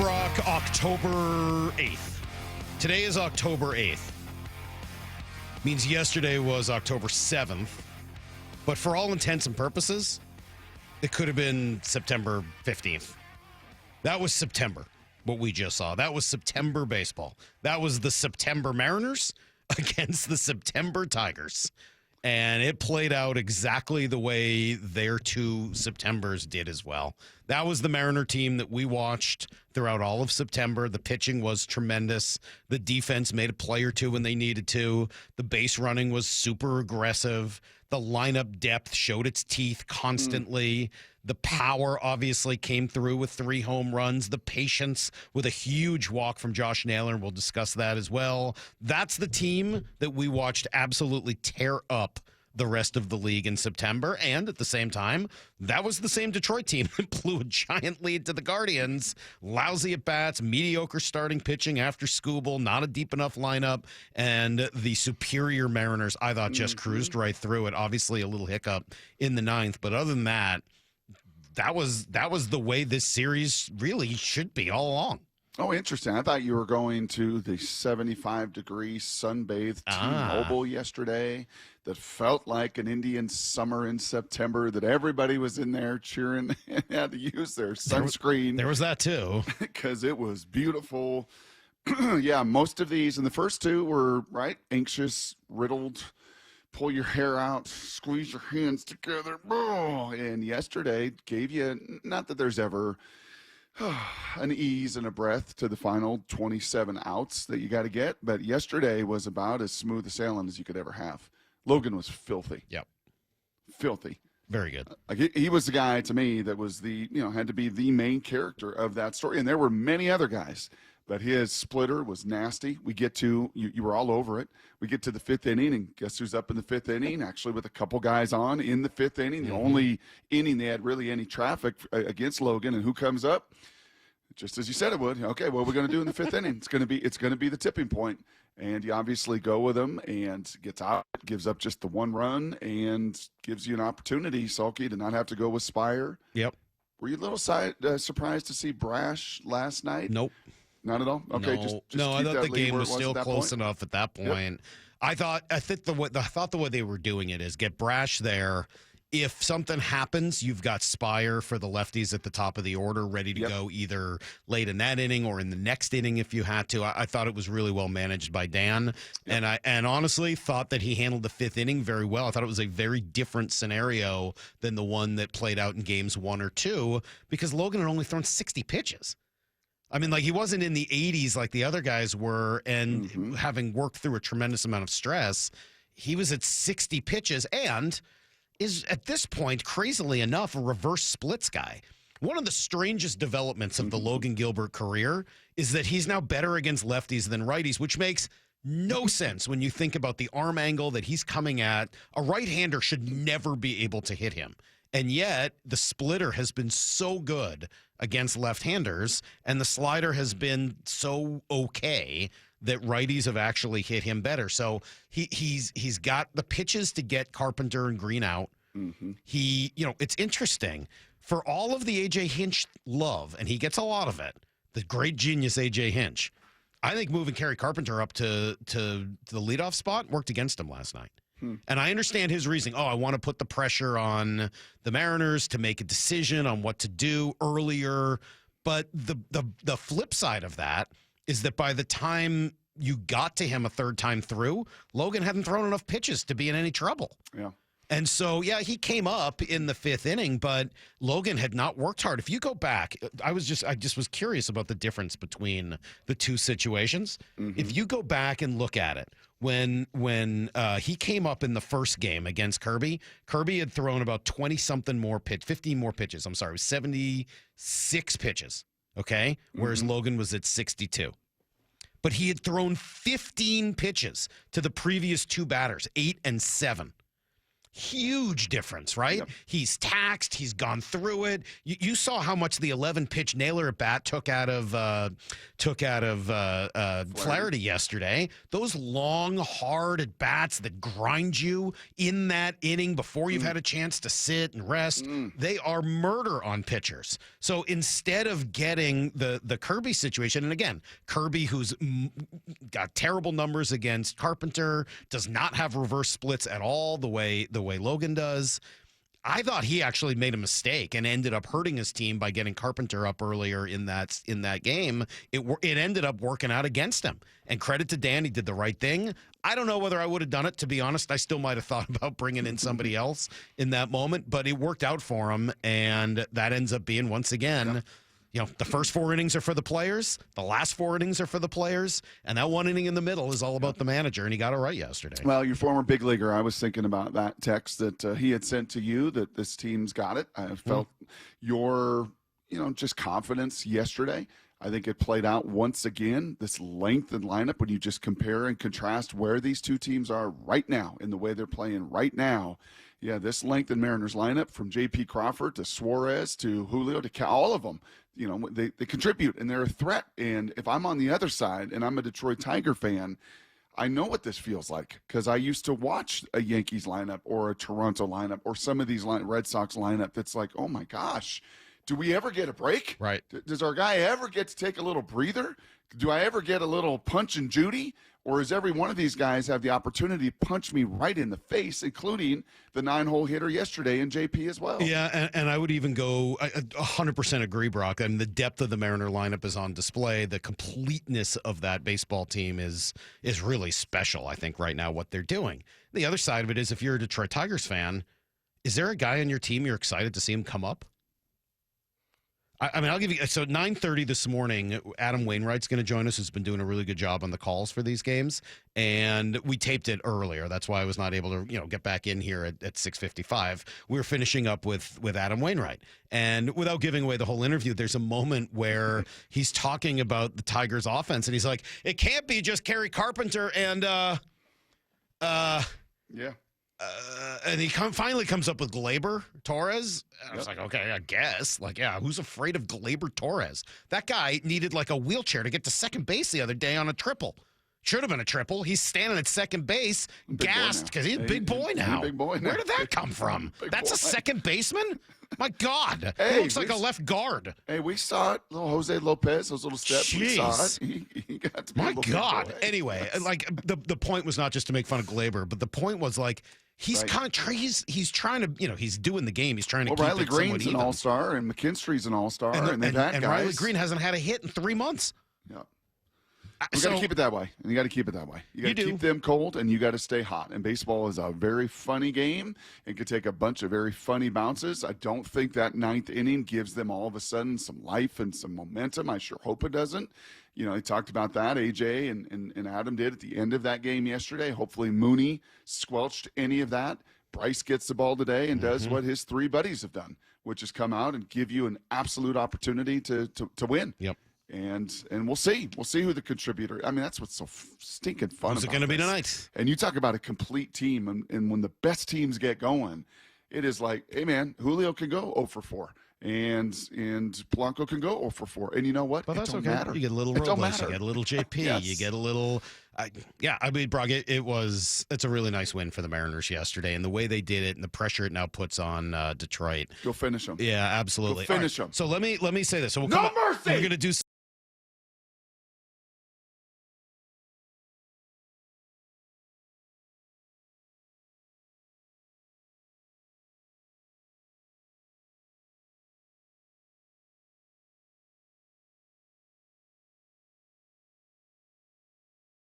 Brock, October 8th. Today is October 8th. Means yesterday was October 7th. But for all intents and purposes, it could have been September 15th. That was September, what we just saw. That was September baseball. That was the September Mariners against the September Tigers. And it played out exactly the way their two Septembers did as well. That was the Mariner team that we watched throughout all of September. The pitching was tremendous. The defense made a play or two when they needed to. The base running was super aggressive. The lineup depth showed its teeth constantly. The power obviously came through with 3 home runs. The patience with a huge walk from Josh Naylor, and we'll discuss that as well. That's the team that we watched absolutely tear up the rest of the league in September. And at the same time, that was the same Detroit team that blew a giant lead to the Guardians. Lousy at bats, mediocre starting pitching after Skubal, not a deep enough lineup, and the superior Mariners, I thought, just cruised right through it. Obviously a little hiccup in the 9th, but other than that, that was the way this series really should be all along. Oh, interesting. I thought you were going to the 75-degree sunbathed T-Mobile yesterday that felt like an Indian summer in September, that everybody was in there cheering and had to use their sunscreen. There was that too. Because it was beautiful. Yeah, most of these, and the first two were, right, anxious, riddled, pull your hair out, squeeze your hands together. And yesterday gave you, not that there's ever an ease and a breath to the final 27 outs that you got to get, but yesterday was about as smooth a sailing as you could ever have. Logan was filthy. Yep. Filthy. Very good. He was the guy to me that was had to be the main character of that story. And there were many other guys, but his splitter was nasty. We get to, you were all over it. We get to the 5th inning, and guess who's up in the 5th inning? Actually, with a couple guys on in the 5th inning, the only inning they had really any traffic against Logan. And who comes up? Just as you said it would. Okay, what are we going to do in the 5th inning? It's going to be the tipping point. And you obviously go with him and gets out, gives up just the 1 run, and gives you an opportunity, Salky, to not have to go with Spire. Yep. Were you a little surprised to see Brash last night? Nope. Not at all? Okay, no, just I thought the game was at still that close point. enough at that point. Yep. I thought the way they were doing it is get Brash there. If something happens, you've got Spire for the lefties at the top of the order, ready to go either late in that inning or in the next inning if you had to. I thought it was really well managed by Dan, and I honestly thought that he handled the 5th inning very well. I thought it was a very different scenario than the one that played out in games 1 or 2 because Logan had only thrown 60 pitches. I mean, like, he wasn't in the 80s like the other guys were, and having worked through a tremendous amount of stress, he was at 60 pitches and is, at this point, crazily enough, a reverse splits guy. One of the strangest developments of the Logan Gilbert career is that he's now better against lefties than righties, which makes no sense when you think about the arm angle that he's coming at. A right-hander should never be able to hit him. And yet, the splitter has been so good against left-handers, and the slider has been so okay that righties have actually hit him better. So he's got the pitches to get Carpenter and Green out. It's interesting. For all of the A.J. Hinch love, and he gets a lot of it, the great genius A.J. Hinch, I think moving Kerry Carpenter up to the leadoff spot worked against him last night. And I understand his reasoning. I want to put the pressure on the Mariners to make a decision on what to do earlier. But the flip side of that is that by the time you got to him a third time through, Logan hadn't thrown enough pitches to be in any trouble. Yeah. And so, he came up in the 5th inning, but Logan had not worked hard. If you go back, I just was curious about the difference between the two situations. If you go back and look at it, when he came up in the first game against Kirby had thrown about 20-something more 15 more pitches. I'm sorry, it was 76 pitches, okay? Whereas Logan was at 62. But he had thrown 15 pitches to the previous 2 batters, 8 and 7. Huge difference, right? Yep. He's taxed. He's gone through it. You saw how much the 11-pitch nailer at bat took out of Flaherty yesterday. Those long, hard at bats that grind you in that inning before you've had a chance to sit and rest, they are murder on pitchers. So instead of getting the Kirby situation, and again, Kirby, who's got terrible numbers against Carpenter, does not have reverse splits at all the way Logan does. I thought he actually made a mistake and ended up hurting his team by getting Carpenter up earlier in that game. It ended up working out against him. And credit to Dan, he did the right thing. I don't know whether I would have done it, to be honest. I still might have thought about bringing in somebody else in that moment, but it worked out for him, and that ends up being, once again, the first 4 innings are for the players, the last 4 innings are for the players, and that 1 inning in the middle is all about the manager, and he got it right yesterday. Well, your former big leaguer, I was thinking about that text that he had sent to you that this team's got it. I felt your, just confidence yesterday. I think it played out once again, this length and lineup, when you just compare and contrast where these two teams are right now and the way they're playing right now. Yeah, this length in Mariners lineup, from J.P. Crawford to Suarez to Julio to all of them, they contribute and they're a threat. And if I'm on the other side and I'm a Detroit Tiger fan, I know what this feels like because I used to watch a Yankees lineup or a Toronto lineup or some of these Red Sox lineup that's like, oh my gosh, do we ever get a break? Right. Does our guy ever get to take a little breather? Do I ever get a little punch and Judy? Or does every one of these guys have the opportunity to punch me right in the face, including the 9-hole hitter yesterday and JP as well? Yeah, and I would even go 100% agree, Brock. I mean, the depth of the Mariner lineup is on display. The completeness of that baseball team is really special, I think, right now, what they're doing. The other side of it is, if you're a Detroit Tigers fan, is there a guy on your team you're excited to see him come up? I mean, I'll give you, so 9:30 this morning, Adam Wainwright's going to join us, who's been doing a really good job on the calls for these games, and we taped it earlier. That's why I was not able to, get back in here at 6:55. We were finishing up with Adam Wainwright, and without giving away the whole interview, there's a moment where he's talking about the Tigers' offense, and he's like, it can't be just Kerry Carpenter and yeah. And he finally comes up with Gleyber Torres. And I was like, okay, I guess. Who's afraid of Gleyber Torres? That guy needed a wheelchair to get to second base the other day on a triple. Should have been a triple. He's standing at second base, gassed, because he's a big boy now. Big boy now. Where did that come from? That's a second baseman? My God. Hey, he looks like a left guard. Hey, we saw it. Little Jose Lopez, those little steps. Jeez. We saw it. He got to be My God. Anyway, the point was not just to make fun of Gleyber, but the point was he's kind of he's trying to, he's doing the game. He's trying to keep Riley it somewhat Green's even. an all-star, and McKinstry's an all-star, and they've had guys. Riley Green hasn't had a hit in 3 months. Yeah. You got to keep it that way. And you got to keep it that way. You got to keep them cold, and you got to stay hot. And baseball is a very funny game. It could take a bunch of very funny bounces. I don't think that 9th inning gives them all of a sudden some life and some momentum. I sure hope it doesn't. They talked about that. AJ and Adam did at the end of that game yesterday. Hopefully Mooney squelched any of that. Bryce gets the ball today and does what his 3 buddies have done, which is come out and give you an absolute opportunity to win. Yep. And we'll see. We'll see who the contributor. I mean, that's what's so stinking fun. Who's it going to be tonight? And you talk about a complete team, and when the best teams get going, it is like, hey man, Julio can go 0 for 4, and Polanco can go 0 for 4, and you know what? But that's okay. Matter. You get a little Robles, you get a little JP, Yes. You get a little. I mean, Brock, it's a really nice win for the Mariners yesterday, and the way they did it, and the pressure it now puts on Detroit. Go finish them. Yeah, absolutely. Go finish them. So let me say this. So No mercy. We're going to do.